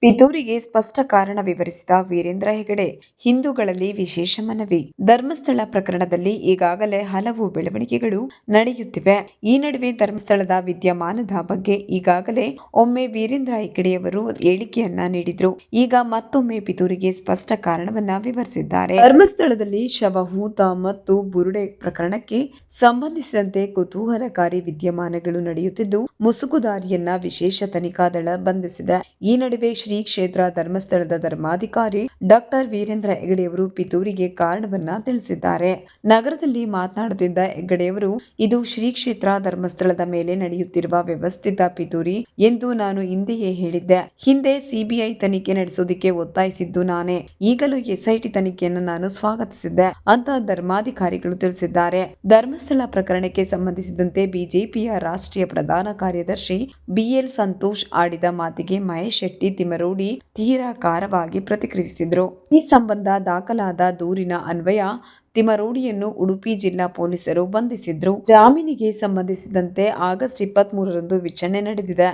ಪಿತೂರಿಗೆ ಸ್ಪಷ್ಟ ಕಾರಣ ವಿವರಿಸಿದ ವೀರೇಂದ್ರ ಹೆಗಡೆ, ಹಿಂದೂಗಳಲ್ಲಿ ವಿಶೇಷ ಮನವಿ. ಧರ್ಮಸ್ಥಳ ಪ್ರಕರಣದಲ್ಲಿ ಈಗಾಗಲೇ ಹಲವು ಬೆಳವಣಿಗೆಗಳು ನಡೆಯುತ್ತಿವೆ. ಈ ನಡುವೆ ಧರ್ಮಸ್ಥಳದ ವಿದ್ಯಮಾನದ ಬಗ್ಗೆ ಈಗಾಗಲೇ ಒಮ್ಮೆ ವೀರೇಂದ್ರ ಹೆಗಡೆಯವರು ಹೇಳಿಕೆಯನ್ನ ನೀಡಿದ್ರು. ಈಗ ಮತ್ತೊಮ್ಮೆ ಪಿತೂರಿಗೆ ಸ್ಪಷ್ಟ ಕಾರಣವನ್ನ ವಿವರಿಸಿದ್ದಾರೆ. ಧರ್ಮಸ್ಥಳದಲ್ಲಿ ಶವಹೂತ ಮತ್ತು ಬುರುಡೆ ಪ್ರಕರಣಕ್ಕೆ ಸಂಬಂಧಿಸಿದಂತೆ ಕುತೂಹಲಕಾರಿ ವಿದ್ಯಮಾನಗಳು ನಡೆಯುತ್ತಿದ್ದು, ಮುಸುಕುದಾರಿಯನ್ನ ವಿಶೇಷ ತನಿಖಾ ದಳ ಬಂಧಿಸಿದೆ. ಈ ನಡುವೆ ಶ್ರೀ ಕ್ಷೇತ್ರ ಧರ್ಮಸ್ಥಳದ ಧರ್ಮಾಧಿಕಾರಿ ಡಾಕ್ಟರ್ ವೀರೇಂದ್ರ ಹೆಗಡೆಯವರು ಪಿತೂರಿಗೆ ಕಾರಣವನ್ನ ತಿಳಿಸಿದ್ದಾರೆ. ನಗರದಲ್ಲಿ ಮಾತನಾಡುತ್ತಿದ್ದ ಹೆಗಡೆಯವರು, ಇದು ಶ್ರೀ ಕ್ಷೇತ್ರ ಧರ್ಮಸ್ಥಳದ ಮೇಲೆ ನಡೆಯುತ್ತಿರುವ ವ್ಯವಸ್ಥಿತ ಪಿತೂರಿ ಎಂದು ನಾನು ಹಿಂದೆಯೇ ಹೇಳಿದ್ದೆ. ಹಿಂದೆ ಸಿಬಿಐ ತನಿಖೆ ನಡೆಸೋದಕ್ಕೆ ಒತ್ತಾಯಿಸಿದ್ದು ನಾನೇ. ಈಗಲೂ ಎಸ್ಐಟಿ ತನಿಖೆಯನ್ನು ನಾನು ಸ್ವಾಗತಿಸಿದ್ದೆ ಅಂತ ಧರ್ಮಾಧಿಕಾರಿಗಳು ತಿಳಿಸಿದ್ದಾರೆ. ಧರ್ಮಸ್ಥಳ ಪ್ರಕರಣಕ್ಕೆ ಸಂಬಂಧಿಸಿದಂತೆ ಬಿಜೆಪಿಯ ರಾಷ್ಟ್ರೀಯ ಪ್ರಧಾನ ಕಾರ್ಯದರ್ಶಿ ಬಿಎಲ್ ಸಂತೋಷ್ ಆಡಿದ ಮಾತಿಗೆ ಮಹೇಶ್ ಶೆಟ್ಟಿ ತಿಮರೋಡಿ ತೀರಾ ಖಾರವಾಗಿ ಪ್ರತಿಕ್ರಿಯಿಸಿದ್ರು. ಈ ಸಂಬಂಧ ದಾಖಲಾದ ದೂರಿನ ಅನ್ವಯ ತಿಮರೋಡಿಯನ್ನು ಉಡುಪಿ ಜಿಲ್ಲಾ ಪೊಲೀಸರು ಬಂಧಿಸಿದ್ರು. ಜಾಮೀನಿಗೆ ಸಂಬಂಧಿಸಿದಂತೆ ಆಗಸ್ಟ್ 23ರಂದು ವಿಚಾರಣೆ ನಡೆದಿದೆ.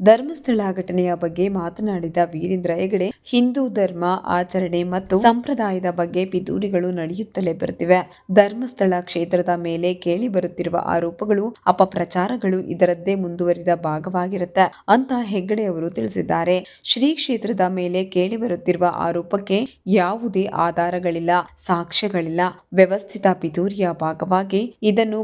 ಧರ್ಮಸ್ಥಳ ಘಟನೆಯ ಬಗ್ಗೆ ಮಾತನಾಡಿದ ವೀರೇಂದ್ರ ಹೆಗಡೆ, ಹಿಂದೂ ಧರ್ಮ ಆಚರಣೆ ಮತ್ತು ಸಂಪ್ರದಾಯದ ಬಗ್ಗೆ ಪಿತೂರಿಗಳು ನಡೆಯುತ್ತಲೇ ಬರುತ್ತಿವೆ. ಧರ್ಮಸ್ಥಳ ಕ್ಷೇತ್ರದ ಮೇಲೆ ಕೇಳಿ ಬರುತ್ತಿರುವ ಆರೋಪಗಳು, ಅಪಪ್ರಚಾರಗಳು ಇದರದ್ದೇ ಮುಂದುವರಿದ ಭಾಗವಾಗಿರುತ್ತೆ ಅಂತ ಹೆಗಡೆ ಅವರು ತಿಳಿಸಿದ್ದಾರೆ. ಶ್ರೀ ಕ್ಷೇತ್ರದ ಮೇಲೆ ಕೇಳಿ ಬರುತ್ತಿರುವ ಆರೋಪಕ್ಕೆ ಯಾವುದೇ ಆಧಾರಗಳಿಲ್ಲ, ಸಾಕ್ಷ್ಯಗಳಿಲ್ಲ. ವ್ಯವಸ್ಥಿತ ಪಿತೂರಿಯ ಭಾಗವಾಗಿ ಇದನ್ನು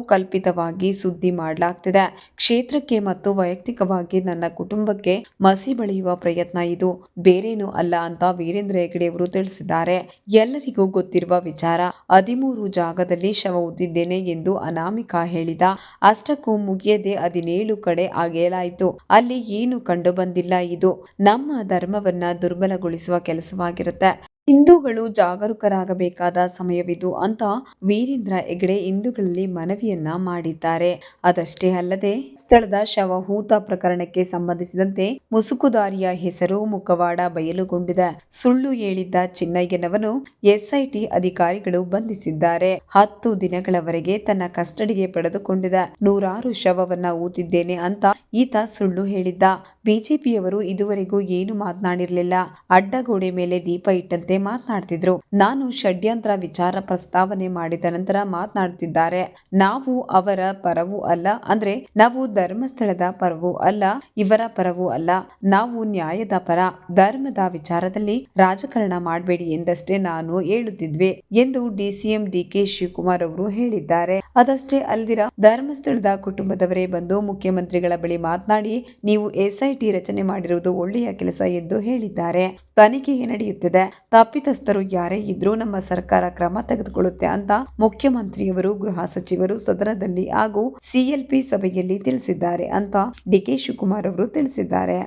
ಕಲ್ಪಿತವಾಗಿ ಸುದ್ದಿ ಮಾಡಲಾಗ್ತಿದೆ. ಕ್ಷೇತ್ರಕ್ಕೆ ಮತ್ತು ವೈಯಕ್ತಿಕವಾಗಿ ನನ್ನ ಕುಟುಂಬಕ್ಕೆ ಮಸಿ ಬಳಿಯುವ ಪ್ರಯತ್ನ ಇದು, ಬೇರೇನೂ ಅಲ್ಲ ಅಂತ ವೀರೇಂದ್ರ ಹೆಗಡೆ ಅವರು ತಿಳಿಸಿದ್ದಾರೆ. ಎಲ್ಲರಿಗೂ ಗೊತ್ತಿರುವ ವಿಚಾರ, 13 ಜಾಗದಲ್ಲಿ ಶವ ಹೂತಿದ್ದೇನೆ ಎಂದು ಅನಾಮಿಕ ಹೇಳಿದ. ಅಷ್ಟಕ್ಕೂ ಮುಗಿಯದೆ 17 ಕಡೆ ಅಗೆಯಲಾಯಿತು. ಅಲ್ಲಿ ಏನು ಕಂಡು ಬಂದಿಲ್ಲ. ಇದು ನಮ್ಮ ಧರ್ಮವನ್ನ ದುರ್ಬಲಗೊಳಿಸುವ ಕೆಲಸವಾಗಿರುತ್ತೆ. ಹಿಂದೂಗಳು ಜಾಗರೂಕರಾಗಬೇಕಾದ ಸಮಯವಿದು ಅಂತ ವೀರೇಂದ್ರ ಹೆಗಡೆ ಹಿಂದೂಗಳಲ್ಲಿ ಮನವಿಯನ್ನ ಮಾಡಿದ್ದಾರೆ. ಅದಷ್ಟೇ ಅಲ್ಲದೆ, ಸ್ಥಳದ ಶವಹೂತ ಪ್ರಕರಣಕ್ಕೆ ಸಂಬಂಧಿಸಿದಂತೆ ಮುಸುಕುದಾರಿಯ ಹೆಸರು ಮುಖವಾಡ ಬಯಲುಗೊಂಡಿದೆ. ಸುಳ್ಳು ಹೇಳಿದ್ದ ಚಿನ್ನಯ್ಯನವನ್ನು ಎಸ್ಐಟಿ ಅಧಿಕಾರಿಗಳು ಬಂಧಿಸಿದ್ದಾರೆ. 10 ದಿನಗಳವರೆಗೆ ತನ್ನ ಕಸ್ಟಡಿಗೆ ಪಡೆದುಕೊಂಡಿದೆ. 100 ಶವವನ್ನ ಹೂತಿದ್ದೇನೆ ಅಂತ ಈತ ಸುಳ್ಳು ಹೇಳಿದ್ದ. ಬಿಜೆಪಿಯವರು ಇದುವರೆಗೂ ಏನು ಮಾತನಾಡಿರಲಿಲ್ಲ. ಅಡ್ಡಗೋಡೆ ಮೇಲೆ ದೀಪ ಇಟ್ಟಂತೆ ಮಾತನಾಡ್ತಿದ್ರು. ನಾನು ಷಡ್ಯಂತ್ರ ವಿಚಾರ ಪ್ರಸ್ತಾವನೆ ಮಾಡಿದ ನಂತರ ಮಾತನಾಡುತ್ತಿದ್ದಾರೆ. ನಾವು ಅವರ ಪರವೂ ಅಲ್ಲ, ಅಂದ್ರೆ ನಾವು ಧರ್ಮಸ್ಥಳದ ಪರವೂ ಅಲ್ಲ, ಇವರ ಪರವೂ ಅಲ್ಲ. ನಾವು ನ್ಯಾಯದ ಪರ. ಧರ್ಮದ ವಿಚಾರದಲ್ಲಿ ರಾಜಕಾರಣ ಮಾಡಬೇಡಿ ಎಂದಷ್ಟೇ ನಾನು ಹೇಳುತ್ತಿದ್ವಿ ಎಂದು ಡಿಸಿಎಂ ಡಿಕೆ ಶಿವಕುಮಾರ್ ಅವರು ಹೇಳಿದ್ದಾರೆ. ಅದಷ್ಟೇ ಅಲ್ದಿರ ಧರ್ಮಸ್ಥಳದ ಕುಟುಂಬದವರೇ ಬಂದು ಮುಖ್ಯಮಂತ್ರಿಗಳ ಬಳಿ ಮಾತನಾಡಿ, ನೀವು ಎಸ್ಐಟಿ ರಚನೆ ಮಾಡಿರುವುದು ಒಳ್ಳೆಯ ಕೆಲಸ ಎಂದು ಹೇಳಿದ್ದಾರೆ. ತನಿಖೆ ನಡೆಯುತ್ತಿದೆ. ತಪ್ಪಿತಸ್ಥರು ಯಾರೇ ಇದ್ರೂ ನಮ್ಮ ಸರ್ಕಾರ ಕ್ರಮ ತೆಗೆದುಕೊಳ್ಳುತ್ತೆ ಅಂತ ಮುಖ್ಯಮಂತ್ರಿಯವರು, ಗೃಹ ಸಚಿವರು ಸದನದಲ್ಲಿ ಹಾಗೂ ಸಿಎಲ್ಪಿ ಸಭೆಯಲ್ಲಿ ತಿಳಿಸಿದ್ದಾರೆ ಅಂತ ಡಿಕೆ ಶಿವಕುಮಾರ್ ಅವರು ತಿಳಿಸಿದ್ದಾರೆ.